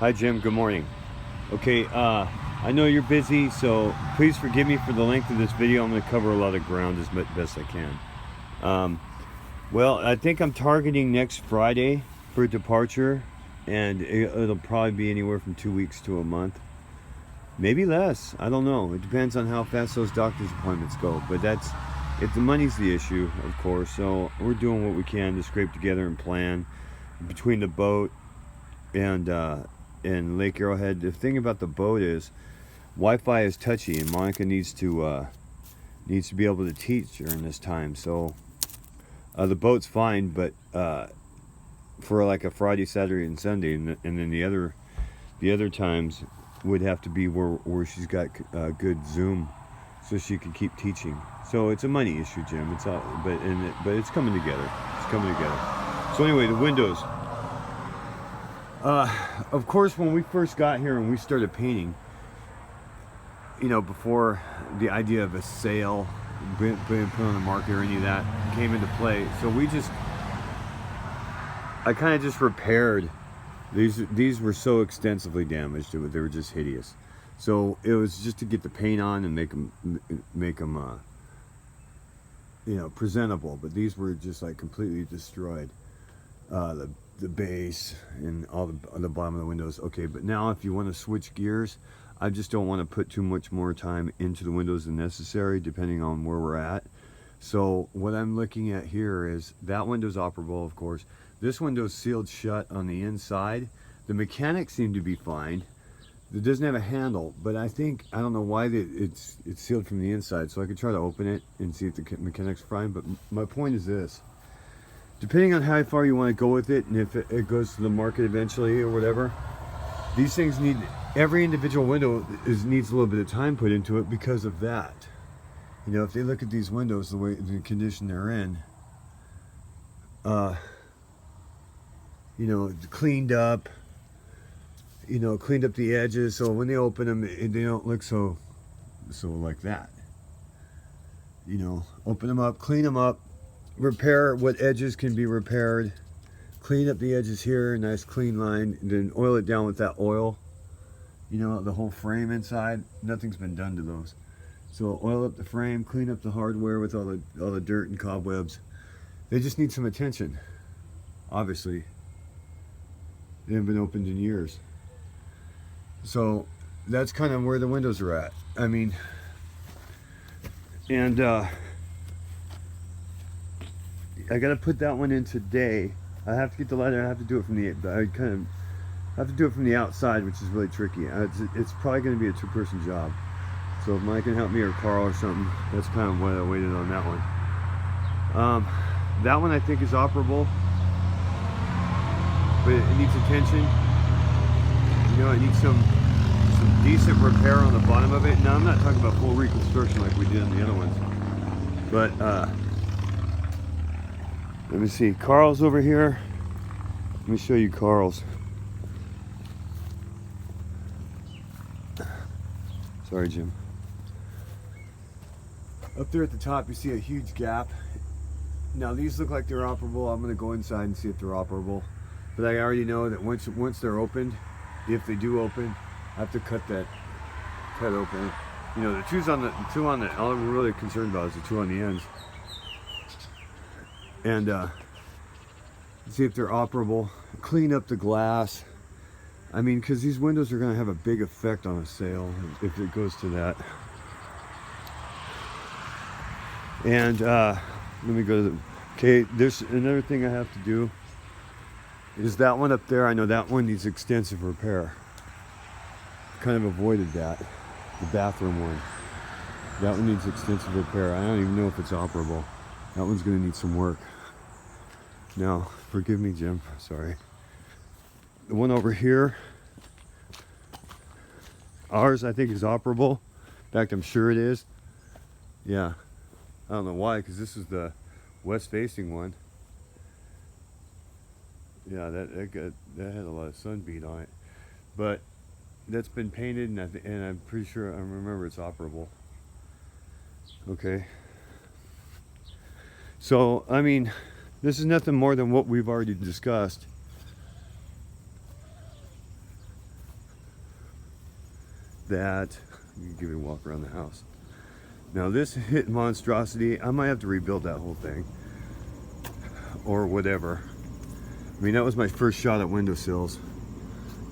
Hi Jim, good morning. Okay, I know you're busy, so please forgive me for the length of this video. I'm going to cover a lot of ground as best I can. Well, I think I'm targeting next Friday for departure, and it'll probably be anywhere from 2 weeks to a month. Maybe less, I don't know. It depends on how fast those doctor's appointments go, but if the money's the issue, of course, so we're doing what we can to scrape together and plan between the boat and Lake Arrowhead. The thing about the boat is Wi-Fi is touchy, and Monica needs to be able to teach during this time. So the boat's fine, but for like a Friday, Saturday, and Sunday, and then the other times would have to be where she's got good Zoom, so she can keep teaching. So it's a money issue, Jim. It's all, but it's coming together. It's coming together. So anyway, the windows. Of course, when we first got here and we started painting, you know, before the idea of a sale being put on the market or any of that came into play, so I kind of just repaired these. These were so extensively damaged, they were just hideous. So it was just to get the paint on and make them you know, presentable. But these were just like completely destroyed. The base and all the bottom of the windows. Okay, but now if you want to switch gears, I just don't want to put too much more time into the windows than necessary, depending on where we're at. So what I'm looking at here is that window's operable, of course. This window's sealed shut on the inside. The mechanics seem to be fine. It doesn't have a handle, but I don't know why it's sealed from the inside, so I could try to open it and see if the mechanics are fine. But my point is this: depending on how far you want to go with it, and if it goes to the market eventually or whatever, these things every individual window needs a little bit of time put into it because of that. You know, if they look at these windows, the condition they're in, you know, cleaned up the edges, so when they open them, they don't look so like that. You know, open them up, clean them up, repair what edges can be repaired, clean up the edges here, nice clean line, and then oil it down with that oil. You know, the whole frame inside, nothing's been done to those. So oil up the frame, clean up the hardware with all the dirt and cobwebs. They just need some attention. Obviously, they haven't been opened in years. So that's kind of where the windows are at. I mean, and I gotta put that one in today. I have to get the lighter. I have to do it from the outside, which is really tricky. It's probably going to be a two-person job. So if Mike can help me or Carl or something, that's kind of why I waited on that one. That one I think is operable, but it needs attention. You know, it needs some decent repair on the bottom of it. Now I'm not talking about full reconstruction like we did on the other ones, but let me see. Carl's over here. Let me show you Carl's. Sorry, Jim. Up there at the top, you see a huge gap. Now these look like they're operable. I'm going to go inside and see if they're operable. But I already know that once they're opened, if they do open, I have to cut open. You know, the two on the. All I'm really concerned about is the two on the ends. And see if they're operable. Clean up the glass. I mean, because these windows are going to have a big effect on a sale if it goes to that. And let me go to the. Okay, there's another thing I have to do. Is that one up there? I know that one needs extensive repair. Kind of avoided that. The bathroom one. That one needs extensive repair. I don't even know if it's operable. That one's going to need some work. Now, forgive me, Jim. Sorry. The one over here, ours I think is operable. In fact, I'm sure it is. Yeah. I don't know why, because this is the west facing one. Yeah, that had a lot of sun beat on it. But that's been painted, and I'm pretty sure I remember it's operable. Okay. So, I mean, this is nothing more than what we've already discussed. that. You can give it a walk around the house. Now this hit monstrosity, I might have to rebuild that whole thing or whatever. I mean, that was my first shot at windowsills,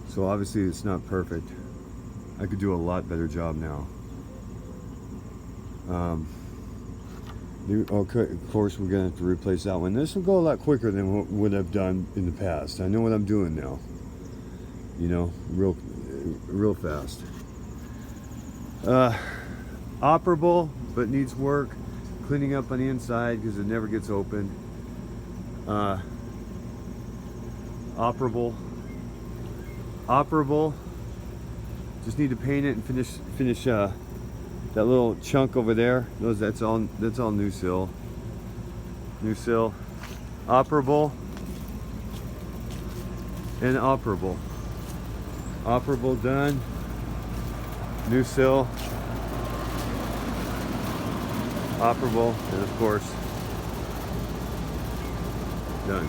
so obviously it's not perfect. I could do a lot better job now. Okay, of course we're gonna have to replace that one. This will go a lot quicker than what I've done in the past. I know what I'm doing now. You know, real fast. Operable, but needs work. Cleaning up on the inside because it never gets open. Operable. Just need to paint it and finish that little chunk over there. That's all new sill. Operable and operable. Operable done. New sill. Operable, and of course done.